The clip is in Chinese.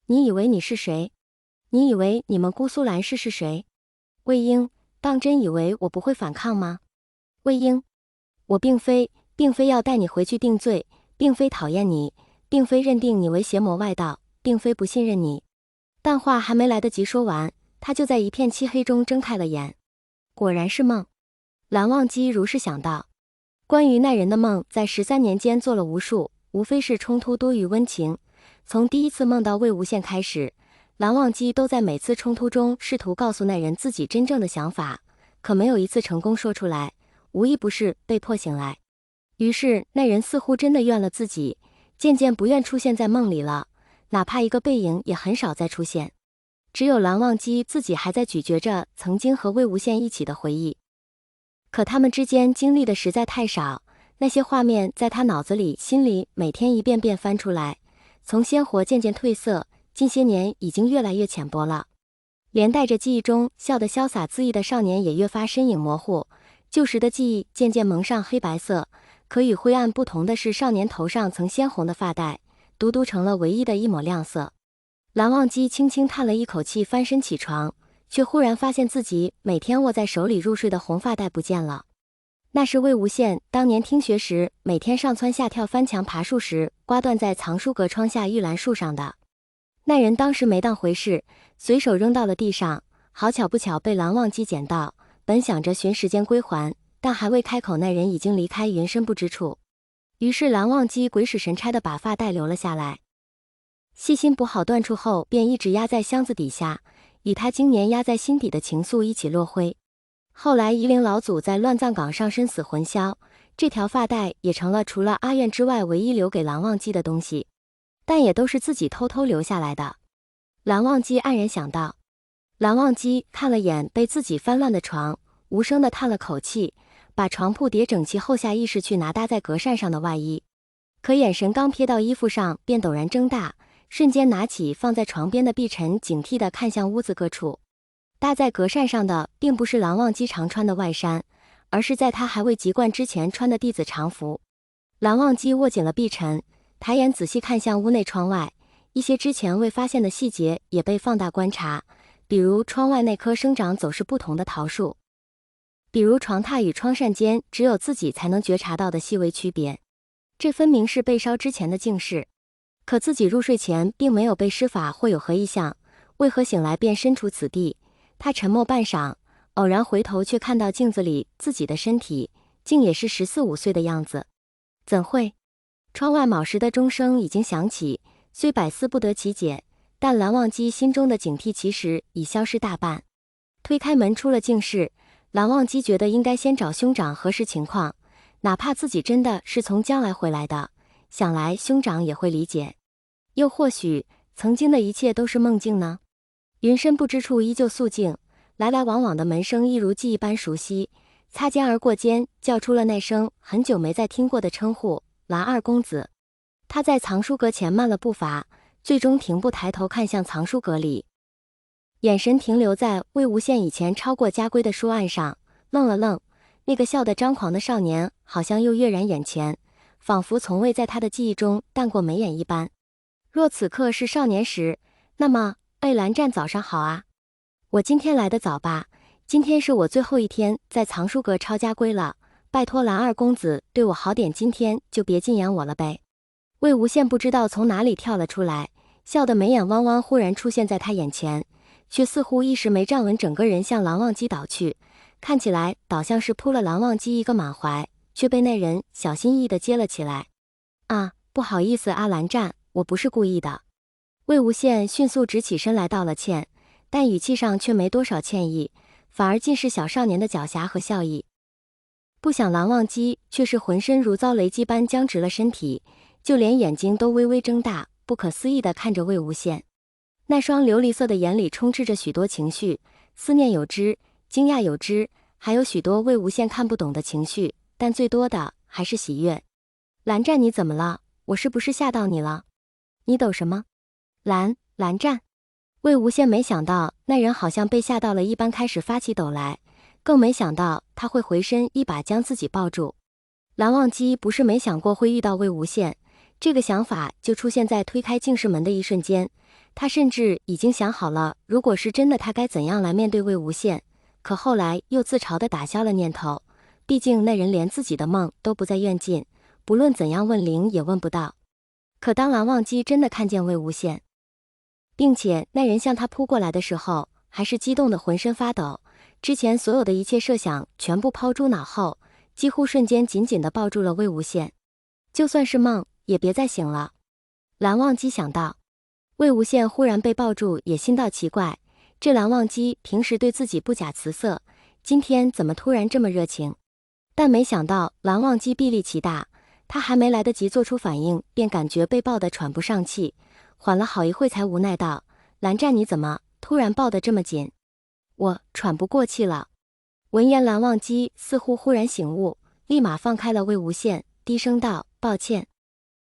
你以为你是谁？你以为你们姑苏蓝氏是谁？魏婴，当真以为我不会反抗吗？魏婴，我并非要带你回去定罪，并非讨厌你，并非认定你为邪魔外道，并非不信任你。但话还没来得及说完，他就在一片漆黑中睁开了眼。果然是梦。蓝忘机如是想到。关于那人的梦，在13年间做了无数，无非是冲突多于温情。从第一次梦到魏无羡开始，蓝忘机都在每次冲突中试图告诉那人自己真正的想法，可没有一次成功说出来，无一不是被迫醒来。于是那人似乎真的怨了自己，渐渐不愿出现在梦里了，哪怕一个背影也很少再出现。只有蓝忘机自己还在咀嚼着曾经和魏无羡一起的回忆。可他们之间经历的实在太少，那些画面在他脑子里、心里每天一遍遍翻出来，从鲜活渐渐褪色，近些年已经越来越浅薄了。连带着记忆中笑得潇洒恣意的少年也越发身影模糊，旧时的记忆渐渐蒙上黑白色。可与灰暗不同的是，少年头上曾鲜红的发带，独独成了唯一的一抹亮色。蓝忘机轻轻叹了一口气，翻身起床，却忽然发现自己每天握在手里入睡的红发带不见了。那是魏无羡当年听学时，每天上蹿下跳、翻墙爬树时，刮断在藏书阁窗下玉兰树上的。那人当时没当回事，随手扔到了地上，好巧不巧被蓝忘机捡到，本想着寻时间归还，但还未开口，那人已经离开云深不知处。于是蓝忘机鬼使神差地把发带留了下来，细心补好断处后，便一直压在箱子底下，与他经年压在心底的情愫一起落灰。后来夷陵老祖在乱葬岗上身死魂消，这条发带也成了除了阿愿之外唯一留给蓝忘机的东西，但也都是自己偷偷留下来的。蓝忘机黯然想到。蓝忘机看了眼被自己翻乱的床，无声地叹了口气，把床铺叠整齐后，下意识去拿搭在隔扇上的外衣。可眼神刚瞥到衣服上，便陡然睁大，瞬间拿起放在床边的碧尘，警惕地看向屋子各处。搭在隔扇上的并不是蓝忘机常穿的外衫，而是在他还未籍贯之前穿的弟子常服。蓝忘机握紧了碧尘，抬眼仔细看向屋内窗外，一些之前未发现的细节也被放大观察，比如窗外那棵生长走势不同的桃树，比如床榻与窗扇间只有自己才能觉察到的细微区别。这分明是被烧之前的静事，可自己入睡前并没有被施法或有何异象，为何醒来便身处此地？他沉默半晌，偶然回头，却看到镜子里自己的身体，竟也是14、15岁的样子。怎会？窗外卯时的钟声已经响起，虽百思不得其解，但蓝忘机心中的警惕其实已消失大半。推开门出了静室，蓝忘机觉得应该先找兄长核实情况，哪怕自己真的是从将来回来的，想来兄长也会理解。又或许曾经的一切都是梦境呢？云深不知处依旧肃静，来来往往的门声一如记忆般熟悉，擦肩而过间叫出了那声很久没再听过的称呼，蓝二公子。他在藏书阁前慢了步伐，最终停步抬头看向藏书阁里，眼神停留在魏无羡以前抄过家规的书案上，愣了愣，那个笑得张狂的少年好像又跃然眼前，仿佛从未在他的记忆中淡过眉眼一般。若此刻是少年时，那么蓝湛早上好啊，我今天来得早吧？今天是我最后一天在藏书阁抄家规了，拜托蓝二公子对我好点，今天就别禁言我了呗。魏无羡不知道从哪里跳了出来，笑得眉眼弯弯，忽然出现在他眼前，却似乎一时没站稳，整个人向蓝忘机倒去，看起来倒像是扑了蓝忘机一个满怀，却被那人小心翼翼地接了起来。啊，不好意思啊蓝湛，我不是故意的。魏无羡迅速直起身来道了歉，但语气上却没多少歉意，反而尽是小少年的狡黠和笑意。不想蓝忘机却是浑身如遭雷击般僵直了身体，就连眼睛都微微睁大，不可思议地看着魏无羡。那双琉璃色的眼里充斥着许多情绪，思念有之，惊讶有之，还有许多魏无羡看不懂的情绪，但最多的还是喜悦。蓝湛，你怎么了？我是不是吓到你了？你抖什么？蓝湛。魏无羡没想到那人好像被吓到了一般，开始发起抖来，更没想到他会回身一把将自己抱住。蓝忘机不是没想过会遇到魏无羡，这个想法就出现在推开净室门的一瞬间，他甚至已经想好了，如果是真的，他该怎样来面对魏无羡。可后来又自嘲地打消了念头，毕竟那人连自己的梦都不在院近，不论怎样问灵也问不到。可当蓝忘机真的看见魏无羡，并且那人向他扑过来的时候，还是激动得浑身发抖，之前所有的一切设想全部抛诸脑后，几乎瞬间紧紧地抱住了魏无羡。就算是梦，也别再醒了。蓝忘机想到。魏无羡忽然被抱住，也心道奇怪，这蓝忘机平时对自己不假辞色，今天怎么突然这么热情？但没想到蓝忘机臂力奇大，他还没来得及做出反应，便感觉被抱得喘不上气，缓了好一会才无奈道：“蓝湛，你怎么突然抱得这么紧？我喘不过气了。”闻言，蓝忘机似乎忽然醒悟，立马放开了魏无羡，低声道：“抱歉。”